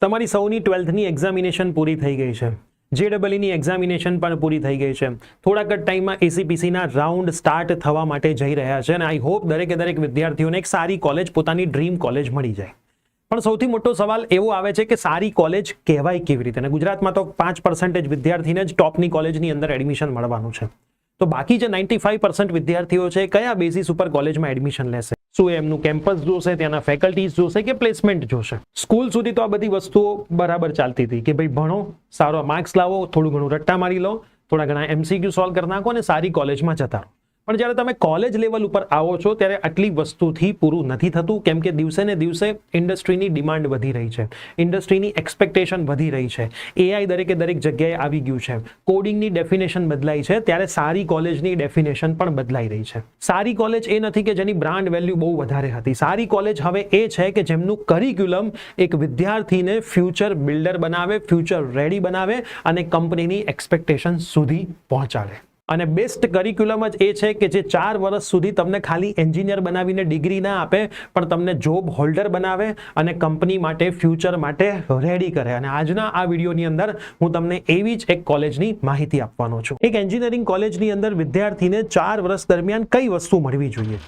તમારી સૌની 12થની એક્ઝામિનેશન પૂરી થઈ ગઈ છે. JEE એક્ઝામિનેશન પણ પૂરી થઈ ગઈ છે. થોડાક જ ટાઈમમાં ACPCના રાઉન્ડ સ્ટાર્ટ થવા માટે જઈ રહ્યા છે અને આઈ હોપ દરેક વિદ્યાર્થીઓને એક સારી કોલેજ, પોતાની ડ્રીમ કોલેજ મળી જાય. પણ સૌથી મોટો સવાલ એવો આવે છે કે સારી કોલેજ કહેવાય કેવી રીતે? અને ગુજરાતમાં તો 5% વિદ્યાર્થીને જ ટોપની કોલેજની અંદર એડમિશન મળવાનું છે. તો બાકી જે 95% વિદ્યાર્થીઓ છે કયા બેઝિસ ઉપર કોલેજમાં એડમિશન લેશે? શું એમનું કેમ્પસ જોશે, ત્યાંના ફેકલ્ટીઝ જોશે કે પ્લેસમેન્ટ જોશે? સ્કૂલ સુધી તો આ બધી વસ્તુઓ બરાબર ચાલતી હતી કે ભાઈ ભણો, સારો માર્ક્સ લાવો, થોડું ઘણું રટ્ટા મારી લો, થોડા ઘણા MCQ સોલ્વ કરી નાખો અને સારી કોલેજમાં જતા રહો. પણ જ્યારે તમે કોલેજ લેવલ ઉપર આવો છો ત્યારે આટલી વસ્તુથી પૂરું નથી થતું, કેમ કે દિવસે ને દિવસે ઇન્ડસ્ટ્રીની ડિમાન્ડ વધી રહી છે, ઇન્ડસ્ટ્રીની એક્સપેક્ટેશન વધી રહી છે, AI દરેક જગ્યાએ આવી ગયું છે, કોડિંગની ડેફિનેશન બદલાઈ છે, ત્યારે સારી કોલેજની ડેફિનેશન પણ બદલાઈ રહી છે. સારી કોલેજ એ નથી કે જેની બ્રાન્ડ વેલ્યુ બહુ વધારે હતી. સારી કોલેજ હવે એ છે કે જેમનું કરિક્યુલમ એક વિદ્યાર્થીને ફ્યુચર બિલ્ડર બનાવે, ફ્યુચર રેડી બનાવે અને કંપનીની એક્સપેક્ટેશન સુધી પહોંચાડે. અને બેસ્ટ કરિક્યુલમ જ એ છે કે જે 4 વર્ષ સુધી તમને ખાલી એન્જિનિયર બનાવીને ડિગ્રી ના આપે, પણ તમને જોબ હોલ્ડર બનાવે અને કંપની માટે, ફ્યુચર માટે રેડી કરે. અને આજના આ વિડીયોની અંદર હું તમને એવી જ એક કોલેજની માહિતી આપવાનો છું. એક એન્જિનિયરિંગ કોલેજની અંદર વિદ્યાર્થીને 4 વર્ષ દરમિયાન કઈ વસ્તુ મળવી જોઈએ?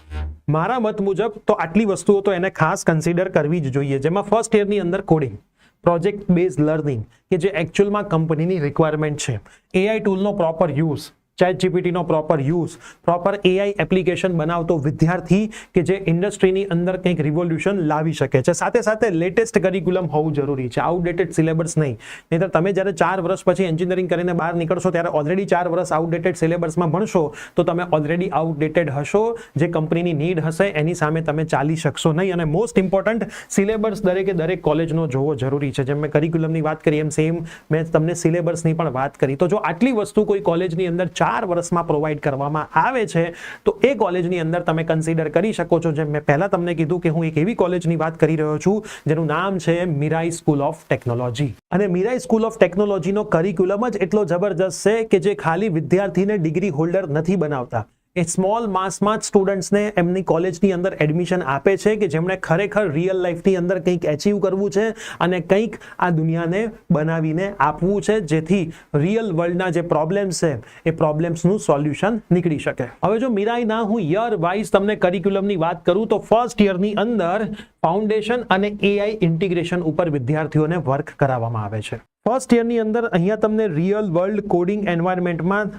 મારા મત મુજબ તો આટલી વસ્તુઓ તો એને ખાસ કન્સિડર કરવી જ જોઈએ, જેમાં ફર્સ્ટ યરની અંદર કોડિંગ, પ્રોજેક્ટ બેઝ લર્નિંગ કે જે એકચ્યુઅલમાં કંપનીની રિક્વાયરમેન્ટ છે, AI ટૂલનો પ્રોપર યુઝ, ChatGPT નો proper use, proper AI application બનાવતો વિદ્યાર્થી કે જે ઇન્ડસ્ટ્રીની અંદર કંઈક રિવોલ્યુશન લાવી શકે છે. સાથે સાથે લેટેસ્ટ કરિક્યુલમ હોવું જરૂરી છે, આઉટડેટેડ સિલેબસ નહીં. નહીંતર તમે જ્યારે 4 વર્ષ પછી એન્જિનિયરિંગ કરીને બહાર નીકળશો ત્યારે ઓલરેડી 4 વર્ષ આઉટડેટેડ સિલેબસમાં ભણશો તો તમે ઓલરેડી આઉટડેટેડ હશો. જે કંપનીની નીડ હશે એની સામે તમે ચાલી શકશો નહીં. અને મોસ્ટ ઇમ્પોર્ટન્ટ, સિલેબસ દરેક કોલેજનો જોવો જરૂરી છે. જેમ મેં કરિક્યુલમની વાત કરી એમ સેમ મેં તમને સિલેબસની પણ વાત કરી. તો જો આટલી વસ્તુ કોઈ કોલેજની અંદર 4 વર્ષમાં પ્રોવાઈડ કરવામાં આવે છે તો એ કોલેજની અંદર તમે કન્સિડર કરી શકો છો. જેમ મેં પહેલા તમને કીધું કે હું એક એવી કોલેજની વાત કરી રહ્યો છું જેનું નામ છે મિરાઈ સ્કૂલ ઓફ ટેકનોલોજી. અને મિરાઈ સ્કૂલ ઓફ ટેકનોલોજીનો કરિક્યુલમ જ એટલો જબરજસ્ત છે કે જે ખાલી વિદ્યાર્થીને ડિગ્રી હોલ્ડર નથી બનાવતા, એ સ્મોલ માસમાં જ સ્ટુડન્ટ્સને એમની કોલેજની અંદર એડમિશન આપે છે કે જેમણે ખરેખર રિયલ લાઈફની અંદર કંઈક એચીવ કરવું છે અને કંઈક આ દુનિયાને બનાવીને આપવું છે, જેથી રિયલ વર્લ્ડના જે પ્રોબ્લેમ્સ છે એ પ્રોબ્લેમ્સનું સોલ્યુશન નીકળી શકે. હવે જો મિરાઈના હું યર વાઇઝ તમને કરિક્યુલમની વાત કરું તો ફર્સ્ટ યરની અંદર ફાઉન્ડેશન અને AI ઇન્ટિગ્રેશન ઉપર વિદ્યાર્થીઓને વર્ક કરાવવામાં આવે છે. ફર્સ્ટ યરની અંદર અહીંયા તમને રિયલ વર્લ્ડ કોડિંગ એન્વાયરમેન્ટમાં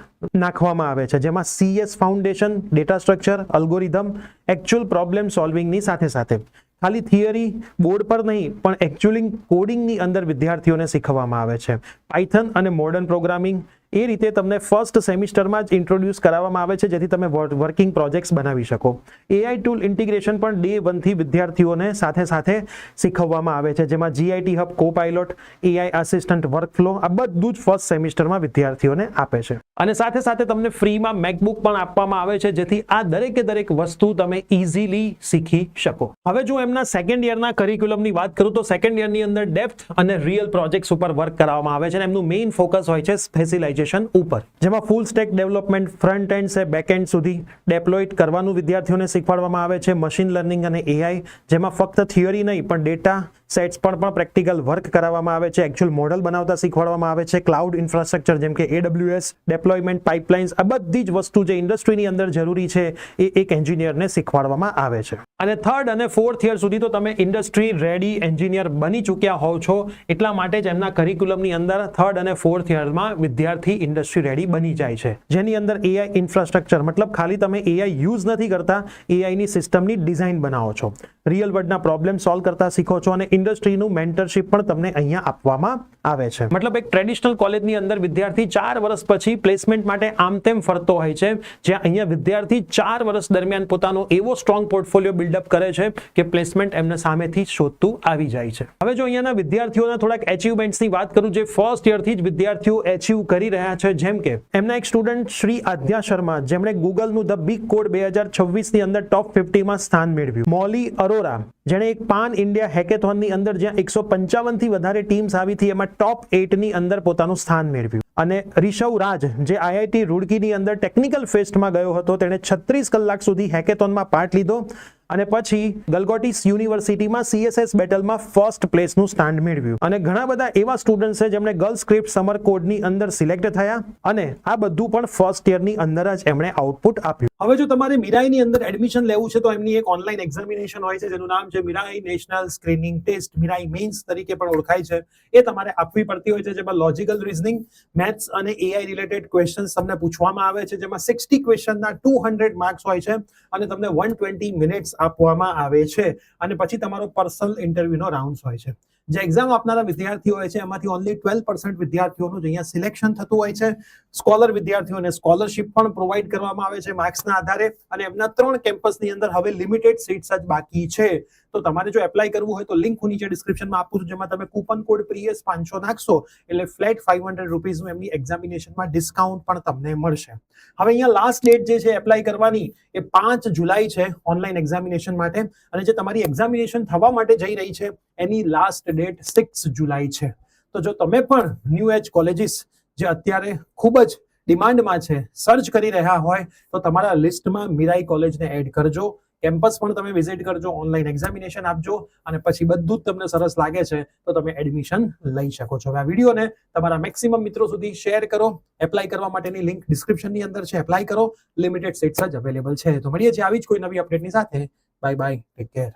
નાખવામાં આવે છે, જેમાં CS foundation, data structure, algorithm, actual problem સોલ્વિંગની સાથે ખાલી થિયરી બોર્ડ પર નહીં પણ એકચ્યુઅલી કોડિંગની અંદર વિદ્યાર્થીઓને શીખવવામાં આવે છે. પાયથન અને મોડર્ન પ્રોગ્રામિંગ એ રીતે તમને ફર્સ્ટ સેમિસ્ટરમાં જ ઇન્ટ્રોડ્યુસ કરાવવામાં આવે છે, જેથી તમે વર્કિંગ પ્રોજેક્ટ્સ બનાવી શકો. AI ટૂલ ઇન્ટિગ્રેશન પણ Day 1 થી વિદ્યાર્થીઓને સાથે શીખવવામાં આવે છે, જેમાં GIT hub, copilot, AI assistant, workflow આ બધું જ ફર્સ્ટ સેમિસ્ટરમાં વિદ્યાર્થીઓને આપે છે. અને સાથે તમને ફ્રીમાં મેકબુક પણ આપવામાં આવે છે, જેથી આ દરેક વસ્તુ તમે ઇઝીલી શીખી શકો. હવે જો એમના સેકન્ડ યરના કરિક્યુલમની વાત કરું તો સેકન્ડ યરની અંદર ડેપ્થ અને રિયલ પ્રોજેક્ટ્સ ઉપર વર્ક કરાવવામાં આવે છે અને એમનું મેઇન ફોકસ હોય છે સ્પેશિયલાઇઝેશન ઉપર, જેમાં full stack development, front end છે બેક એન્ડ સુધી ડેપ્લોય કરવાનું વિદ્યાર્થીઓને શીખવાડવામાં આવે છે. મશીન લર્નિંગ અને AI, જેમાં ફક્ત થિયરી નહીં પણ ડેટા સેટ્સ પર પણ પ્રેક્ટિકલ વર્ક કરાવવામાં આવે છે. એકચ્યુઅલ મોડલ બનાવતા શીખવાડવામાં આવે છે. ક્લાઉડ ઇન્ફ્રાસ્ટ્રક્ચર જેમ કે AWS, ડેપ્લોયમેન્ટ, પાઇપલાઇન્સ, આ બધી જ વસ્તુ જે ઇન્ડસ્ટ્રીની અંદર જરૂરી છે એ એક એન્જિનિયરને શીખવાડવામાં આવે છે. અને થર્ડ અને ફોર્થ યર સુધી તો તમે ઇન્ડસ્ટ્રી રેડી એન્જિનિયર બની ચૂક્યા હોવ છો, એટલા માટે જ એમના કરિક્યુલમની અંદર થર્ડ અને ફોર્થ યરમાં વિદ્યાર્થી ઇન્ડસ્ટ્રી રેડી બની જાય છે, જેની અંદર AI ઇન્ફ્રાસ્ટ્રક્ચર મતલબ ખાલી તમે AI યુઝ નથી કરતા, AI ની સિસ્ટમની ડિઝાઇન બનાવો છો, રિયલ વર્લ્ડના પ્રોબ્લેમ સોલ્વ કરતા શીખો છો અને ઇન્ડસ્ટ્રીનું મેન્ટરશિપ પણ તમને અહીંયા આપવામાં આવે છે. મતલબ એક ટ્રેડિશનલ કોલેજની અંદર વિદ્યાર્થી 4 વર્ષ પછી પ્લેસમેન્ટ માટે આમ તેમ ફરતો હોય છે, જ્યાં અહીંયા વિદ્યાર્થી 4 વર્ષ દરમિયાન પોતાનો એવો સ્ટ્રોંગ પોર્ટફોલિયો બિલ્ડઅપ કરે છે કે પ્લેસમેન્ટ એમને સામેથી શોધતું આવી જાય છે. હવે જો અહીંયાના વિદ્યાર્થીઓના થોડાક એચિવમેન્ટ્સની વાત કરું જે ફર્સ્ટ યરથી જ વિદ્યાર્થીઓ એચિવ કરી રહ્યા છે, જેમ કે એમના એક સ્ટુડન્ટ શ્રી આદ્યા શર્મા, જેમણે ગૂગલનું ધ બિગ કોડ 2026ની અંદર ટોપ 50માં સ્થાન મેળવ્યું. મોલી અરોરા, જેણે એક પાન ઇન્ડિયા હેકેથોનની અંદર જ્યાં 155 થી વધારે ટીમ્સ આવી હતી એમાં ટોપ 8 ની અંદર પોતાનું સ્થાન મેળવ્યું. અને રિષવ રાજ, જે IIT રૂડકીની અંદર ટેકનિકલ ફેસ્ટમાં ગયો હતો, તેણે 36 કલાક સુધી હેકેથોનમાં પાર્ટ લીધો અને પછી ગલગોટીસ યુનિવર્સિટીમાં CSS બેટલમાં ફર્સ્ટ પ્લેસનું સ્ટાન્ડ મેળવ્યું. અને ઘણા બધા એવા સ્ટુડન્ટ છે જેમણે ગર્લ સ્ક્રિપ્ટ સમર કોડની અંદર સિલેક્ટ થયા અને આ બધું પણ ફર્સ્ટ યરની અંદર જ એમણે આઉટપુટ આપ્યું. હવે જો તમારે મિરાઈની અંદર એડમિશન લેવું છે તો એમની એક ઓનલાઈન એક્ઝામિનેશન હોય છે જેનું નામ છે મિરાઈ નેશનલ સ્ક્રીનિંગ ટેસ્ટ, મિરાઈ મેઇન્સ તરીકે પણ ઓળખાય છે. એ તમારે આપવી પડતી હોય છે, જેમાં લોજિકલ રીઝનિંગ, મેથ્સ અને AI રિલેટેડ ક્વેશ્ચન્સ તમને પૂછવામાં આવે છે, જેમાં 60 ક્વેશ્ચનના 200 માર્ક્સ હોય છે અને તમને 120 મિનિટ્સ આપવામાં આવે છે અને પછી તમારો પર્સનલ ઇન્ટરવ્યુનો રાઉન્ડ હોય છે. જે એક્ઝામ આપનારા વિદ્યાર્થીઓ હોય છે એમાંથી ઓનલી 12% વિદ્યાર્થીઓનું અહીંયા સિલેક્શન થતું હોય છે. સ્કોલર વિદ્યાર્થીઓને સ્કોલરશિપ પણ પ્રોવાઈડ કરવામાં આવે છે માર્ક્સના આધારે અને એમના 3 કેમ્પસની અંદર હવે લિમિટેડ સીટ્સ જ બાકી છે. તો તમારે જો એપ્લાય કરવું હોય તો લિંક હું નીચે ડિસ્ક્રિપ્શનમાં આપું છું, જેમાં તમે કૂપન કોડ પ્રિયસ 500 નાખશો એટલે ફ્લેટ 500 રૂપીઝનું એમની એક્ઝામિનેશનમાં ડિસ્કાઉન્ટ પણ તમને મળશે. હવે અહીંયા લાસ્ટ ડેટ જે છે એપ્લાય કરવાની એ 5 જુલાઈ છે ઓનલાઈન એક્ઝામિનેશન માટે અને જે તમારી એક્ઝામિનેશન થવા માટે જઈ રહી છે એની લાસ્ટ ડેટ 6 જુલાઈ છે. તો જો તમે પણ ન્યૂ એજ કોલેજીસ જે અત્યારે ખૂબ જ ડિમાન્ડમાં છે સર્ચ કરી રહ્યા હોય તો તમારા લિસ્ટમાં મિરાઈ કોલેજને એડ કરજો. કેમ્પસ પણ તમે વિઝિટ કરજો, ઓનલાઈન એક્ઝામિનેશન આપજો અને પછી બધું જ તમને સરસ લાગે છે તો તમે એડમિશન લઈ શકો છો. હવે આ વિડીયોને તમારા મેક્સિમમ મિત્રો સુધી શેર કરો. એપ્લાય કરવા માટેની લિંક ડિસ્ક્રિપ્શનની અંદર છે, એપ્લાય કરો. લિમિટેડ સીટ્સ જ અવેલેબલ છે. તો મળીએ છીએ આવી જ કોઈ નવી અપડેટની સાથે. Bye bye, take care.